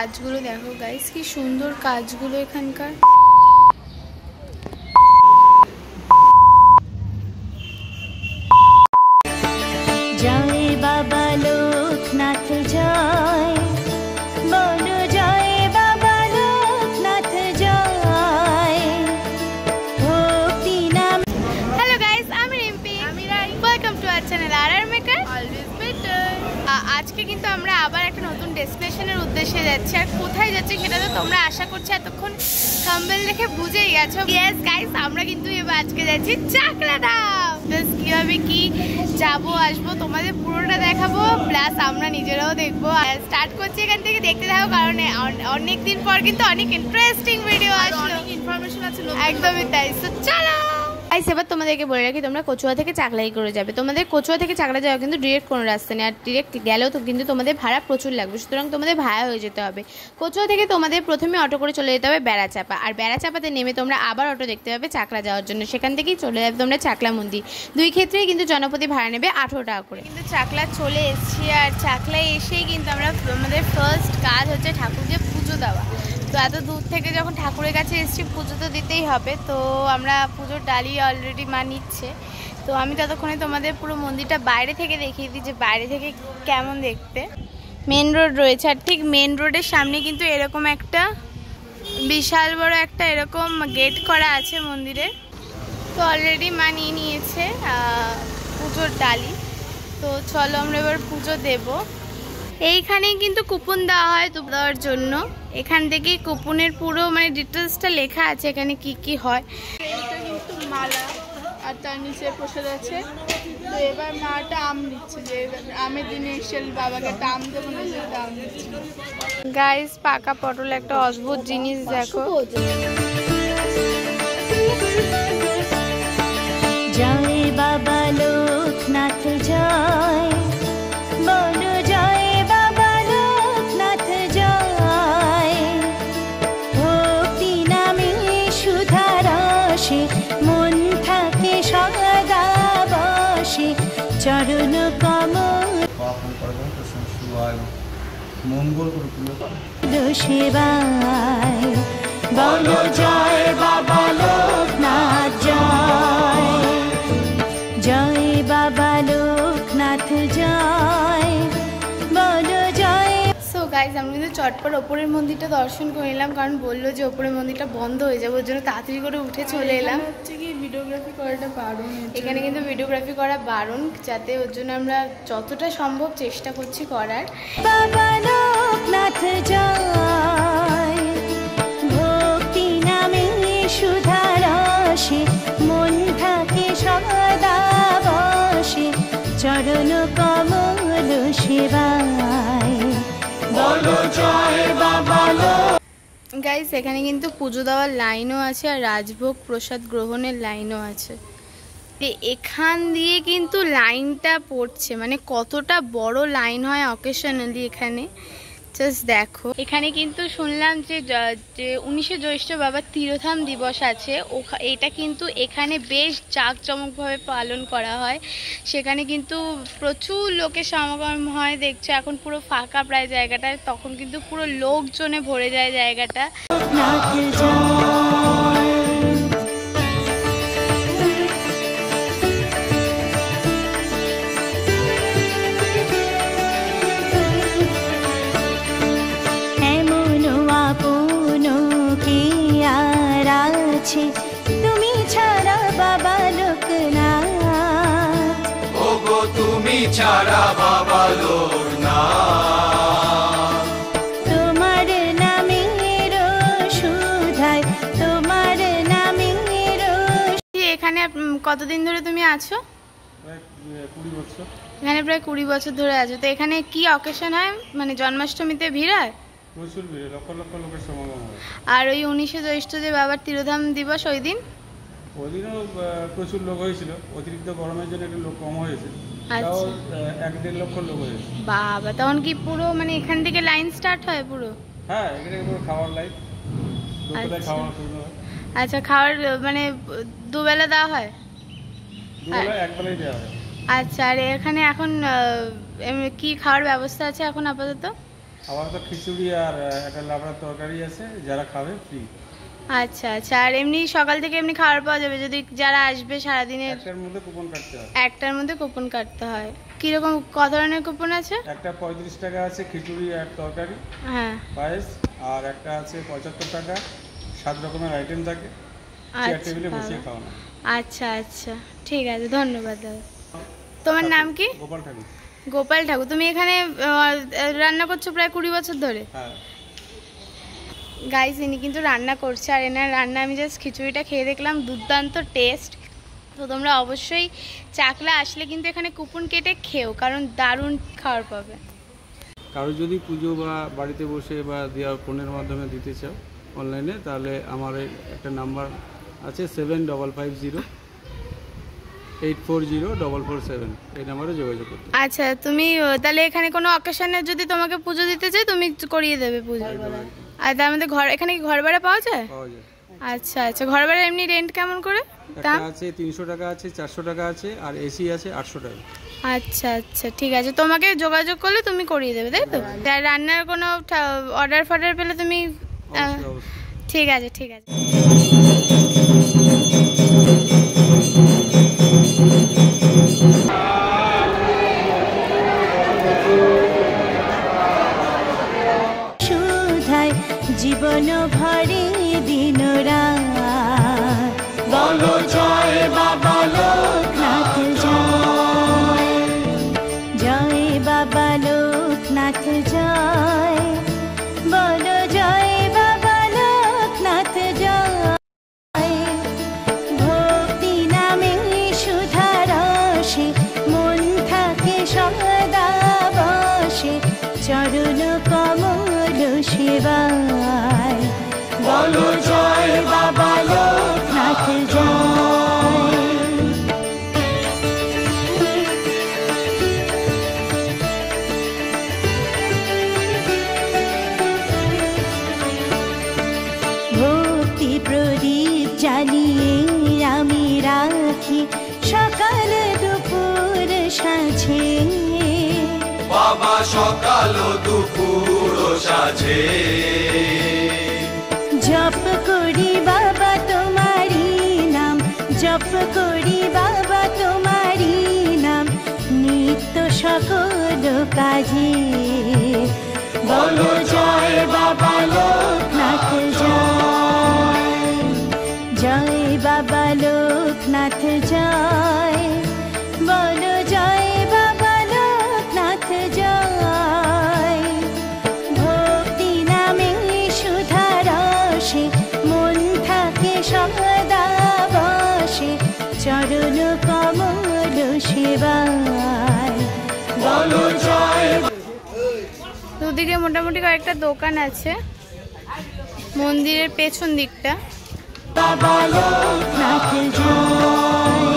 কাজগুলো দেখো গাইস, কি সুন্দর কাজগুলো এখানকার। জয় বাবা লোকনাথ জয়, বলো জয় বাবা লোকনাথ জয়। ভক্তি নাম। হ্যালো গাইস, আমি রিম্পি, আমি Rai. Welcome to our channel RR maker always better. আজকে কিন্তু আমরা আবার একটা নতুন ডেস্টিনেশনের উদ্দেশ্যে যাচ্ছি। আর কোথায় যাচ্ছি সেটা তো তোমরা আশা করছি এতক্ষণ থাম্বনেল দেখে বুঝেই গেছো। ইয়েস গাইস, আমরা কিন্তু এবার আজকে যাচ্ছি চাকলাধাম। প্লাস কিভাবে কি যাবো আসবো তোমাদের পুরোটা দেখাবো, প্লাস আমরা নিজেরাও দেখবো। স্টার্ট করছি এখান থেকে, দেখতে থাকো, কারণ অনেকদিন পর কিন্তু অনেক ইন্টারেস্টিং ভিডিও আসলো, অনেক ইনফরমেশন আছে। একদমই তাই, তো চলো। এবার তোমাদেরকে বলে রাখি, তোমরা কচুয়া থেকে চাকলাই করে যাবে। তোমাদের কচুয়া থেকে চাকলা যাওয়া কিন্তু ডিরেক্ট কোনো রাস্তা নেই, আর ডিরেক্ট গেলেও তো কিন্তু তোমাদের ভাড়া প্রচুর লাগবে, সুতরাং তোমাদের ভাড়া হয়ে যেতে হবে। কচুয়া থেকে তোমাদের প্রথমে অটো করে চলে যেতে হবে বেড়াচাপা, আর বেড়াচাপাতে নেমে তোমরা আবার অটো দেখতে পাবে চাকলা যাওয়ার জন্য। সেখান থেকেই চলে যাবে তোমরা চাকলা মন্দির। দুই ক্ষেত্রেই কিন্তু জনপ্রতি ভাড়া নেবে 18 টাকা করে। কিন্তু চাকলা চলে এসেছি, আর চাকলায় এসেই কিন্তু আমাদের ফার্স্ট কাজ হচ্ছে ঠাকুরকে পুজো দেওয়া। তো এত দূর থেকে যখন ঠাকুরের কাছে এসেছি, পুজো তো দিতেই হবে। তো আমরা পুজোর ডালি অলরেডি মা নিচ্ছে। তো আমি ততক্ষণে তোমাদের পুরো মন্দিরটা বাইরে থেকে দেখিয়ে দিই যে বাইরে থেকে কেমন দেখতে। মেন রোড রয়েছে, আর ঠিক মেন রোডের সামনে কিন্তু এরকম একটা বিশাল বড় একটা এরকম গেট করা আছে মন্দিরের। তো অলরেডি মা নিয়ে নিয়েছে পুজোর ডালি। তো চলো আমরা এবার পুজো দেবো। এইখানেই কিন্তু কুপন দেওয়া হয় ধূপ দেওয়ার জন্য। এখান থেকেই কুপনের পুরো মানে ডিটেলসটা লেখা আছে এখানে কি কি হয়। এটা কিন্তু মালা, আর তার নিচে প্রসাদ আছে। তো এবার মাটা আম নিচ্ছে, যে আমের দিনে এসে বাবাকে একটা আম দেবো না, যে আম দিচ্ছে। গাইস, পাকা পটল একটা অদ্ভুত জিনিস দেখো। জয় বাবা লোকনাথ জয়, বলো জয় বাবা লোকনাথ জয়। ভক্তি নামে সুধা রসে, মন থাকে সদা বসে, চরণ কমল মঙ্গল সেবায়। বলো জয় বাবা লোকনাথ জয়, জয় বাবা লোকনাথ জয়, বলো জয়। সো গাইজ, আমি কিন্তু চটপট ওপরের মন্দিরটা দর্শন করে নিলাম, কারণ বললো যে ওপরের মন্দিরটা বন্ধ হয়ে যাবে, ওর জন্য তাড়াতাড়ি করে উঠে চলে এলাম। হচ্ছে কি ভিডিওগ্রাফি করাটা বারণ, এখানে কিন্তু ভিডিওগ্রাফি করা বারণ, যাতে ওর জন্য আমরা যতটা সম্ভব চেষ্টা করছি করার। বাবা লোকনাথ জয়, ভক্তি নামে সুধা রসে, মন থাকে সদা বসে, চরণ কমল সেবায়। বলো জয় বাবা। গাইস, এখানে কিন্তু পুজো দেওয়ার লাইনও আছে, আর রাজভোগ প্রসাদ গ্রহণের লাইনও আছে। এখান দিয়ে কিন্তু লাইনটা পড়ছে, মানে কতটা বড় লাইন হয় অকেশনালি এখানে, জাস্ট দেখো। এখানে কিন্তু শুনলাম যে 19শে জ্যৈষ্ঠ বাবার তিরোধাম দিবস আছে, এটা কিন্তু এখানে বেশ জাঁকজমকভাবে পালন করা হয়। সেখানে কিন্তু প্রচুর লোকের সমাগম হয়, দেখছো এখন পুরো ফাঁকা প্রায় জায়গাটা, তখন কিন্তু পুরো লোকজনে ভরে যায় জায়গাটা। তুমি ছাড়া বাবা লোকনাথ, ওগো তুমি ছাড়া বাবা লোকনাথ। তোমার নামের সুধায়, তোমার নামের। এখানে কতদিন ধরে তুমি আছো? 20 বছর। এখানে প্রায় 20 বছর ধরে আছো। তো এখানে কি অকেশন হয়, মানে জন্মাষ্টমীতে ভিড় হয়? প্রচুর ভিড়, লক্ষ লক্ষ লোকের সমাগম হয়। আর ওই 19শে জ্যৈষ্ঠ যে বাবার তিরোধাম দিবস, ওই দিনও প্রচুর লোক হয়েছিল, অতিরিক্ত গরমের জন্য একটু লোক কম হয়েছে। আচ্ছা, 1-1.5 লক্ষ লোক হয়েছে। বাবা, তখন কি পুরো মানে এখান থেকে লাইন স্টার্ট হয় পুরো? হ্যাঁ, এখানে পুরো খাওয়ার লাইন, দুপুরে খাওয়া শুরু হয়। আচ্ছা, খাওয়ার মানে দুবেলা দেওয়া হয়? দুবেলা একবেলাই দেওয়া হয়। আচ্ছা, আর এখানে এখন কি খাওয়ার ব্যবস্থা আছে এখন আপাতত? আমার তো খিচুড়ি আর একটা লাবড়ার তরকারি আছে, যারা খাবে ফ্রি। আচ্ছা আচ্ছা, আর এমনি সকাল থেকে এমনি খাবার পাওয়া যাবে যদি যারা আসবে সারাদিনের? একটার মধ্যে কুপন কাটতে হয়। একটার মধ্যে কুপন কাটতে হয়। কিরকম, কত ধরনের কুপন আছে? একটা 35 টাকা আছে খিচুড়ি আর তরকারি, হ্যাঁ। পায়েস, আর একটা আছে 75 টাকা, 7 রকমের আইটেম থাকে, চেয়ার টেবিলে বসিয়ে খাওয়ানো। আচ্ছা আচ্ছা, ঠিক আছে, ধন্যবাদ দাদা। তোমার নাম কি? গোপাল ঠাকুর। গোপাল ঠাকুর। তুমি এখানে রান্না করছো প্রায় 20 বছর ধরে? হ্যাঁ। গাইস, ইনি কিন্তু রান্না করছে, আর এনার রান্না আমি জাস্ট খিচুড়িটা খেয়ে দেখলাম, দুর্দান্ত টেস্ট। তো তোমরা অবশ্যই চাকলা আসলে কিন্তু এখানে কুপন কেটে খেও, কারণ দারুণ খাবার পাবে। কারো যদি পুজো বা বাড়িতে বসে বা দেওয়ার ফোনের মাধ্যমে দিতে চাও অনলাইনে, তাহলে আমার একটা নাম্বার আছে 7508404447, এই নাম্বারে যোগাযোগ করতে। আচ্ছা, তুমি তাহলে এখানে কোনো অকেশনে যদি তোমাকে পুজো দিতে চাই, তুমি করিয়ে দেবে পুজো? আর তার মধ্যে এখানে কি ঘর ভাড়া পাওয়া যায়? পাওয়া যায়। আচ্ছা আচ্ছা, ঘর ভাড়া এমনি রেন্ট কেমন করে? একটা আছে 300 টাকা আছে, 400 টাকা আছে, আর এসি আছে 800 টাকা। আচ্ছা আচ্ছা, ঠিক আছে, তোমাকে যোগাযোগ করলে তুমি করিয়ে দেবে, তাই তো? আর রান্নার কোনো অর্ডার ফর্ডার পেলে তুমি? ঠিক আছে ঠিক আছে। সুধায় জীবন ভরে দিন রাত, বলো জয় বাবা লোকনাথ জয়, জয় বাবা লোকনাথ জয়, বলো জয় বাবা লোকনাথ জয়। ভক্তি নামে সুধা রসে মন থাকে সদা বসে, চরণ কমল সেবায়, বলো জয় বাবা লোকনাথ জয়। ভক্তি প্রদীপ জ্বালিয়ে আমি রাখি সকাল দুপুর সাঁঝে, বাবা সকাল দুপুর সাঁঝে, জপ করি বাবা তোমারি নাম, জপ করি বাবা তোমারি নাম, নিত্য সকল কাজে, বলো জয় বাবা লোকনাথ জয়, জয় বাবা লোকনাথ জয়, বলো জয় বাবা লোকনাথ জয়। ভক্তি নামে সুধা রসে মন থাকে সদা বসে, চরণ কমল সেবায়, বলো জয়। দুদিকে মোটামুটি কয়েকটা দোকান আছে মন্দিরের পেছন দিকটা। বাবা লোকনাথ জয়।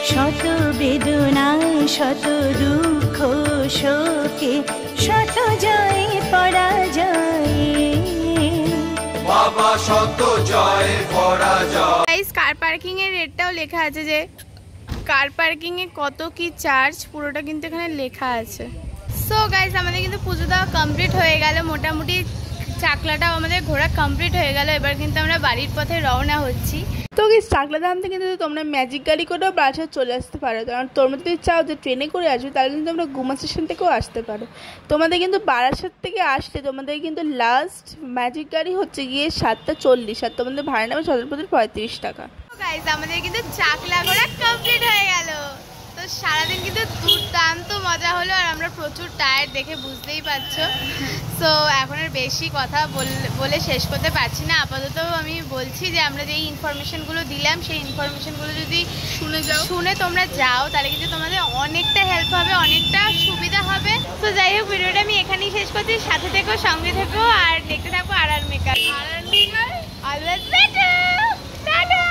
শত বেদনায় শত দুঃখ শোকে, শত জয় পরাজয়ে, বাবা শত জয় পরাজয়। গাইস, কার পার্কিং এর রেটটাও লেখা আছে, যে কার পার্কিং এ কত কি চার্জ, পুরোটা কিন্তু এখানে লেখা আছে। সো গাইস, আমাদের কিন্তু পুজো দেওয়া কমপ্লিট হয়ে গেল, মোটামুটি চাকলাটাও আমাদের ঘোরা কমপ্লিট হয়ে গেল। এবার কিন্তু আমরা বাড়ির পথে রওনা হচ্ছি। তো গাইস, চাকলা ধাম থেকে কিন্তু তোমরা ম্যাজিক গাড়ি করেও বারাসাত চলে আসতে পারো। কারণ তোমরা যদি চাও যে ট্রেনে করে আসবে, তাহলে কিন্তু তোমরা গুমা স্টেশন থেকেও আসতে পারো। তোমাদের কিন্তু বারাসাত থেকে আসলে তোমাদের কিন্তু লাস্ট ম্যাজিক গাড়ি হচ্ছে গিয়ে 7:40, আর তোমাদের ভাড়া নেবে 35 টাকা। গাইস, আমাদের কিন্তু চাকলা ঘোরা কমপ্লিট হয়ে গেল। তো সারাদিন কিন্তু দুর্দান্ত মজা হলো, আর আমরা প্রচুর টায়ার্ড, দেখে বুঝতেই পারছো। সো এখন আর বেশি কথা বলে শেষ করতে পারছি না। আপাতত আমি বলছি যে আমরা যেই ইনফরমেশনগুলো দিলাম, সেই ইনফরমেশনগুলো যদি শুনে তোমরা যাও, তাহলে কিন্তু তোমাদের অনেকটা হেল্প হবে, অনেকটা সুবিধা হবে। তো যাই হোক, ভিডিওটা আমি এখানেই শেষ করছি। সাথে থেকো, সঙ্গে থেকো, আর দেখতে থাকো RR maker. RR maker always better. Tata.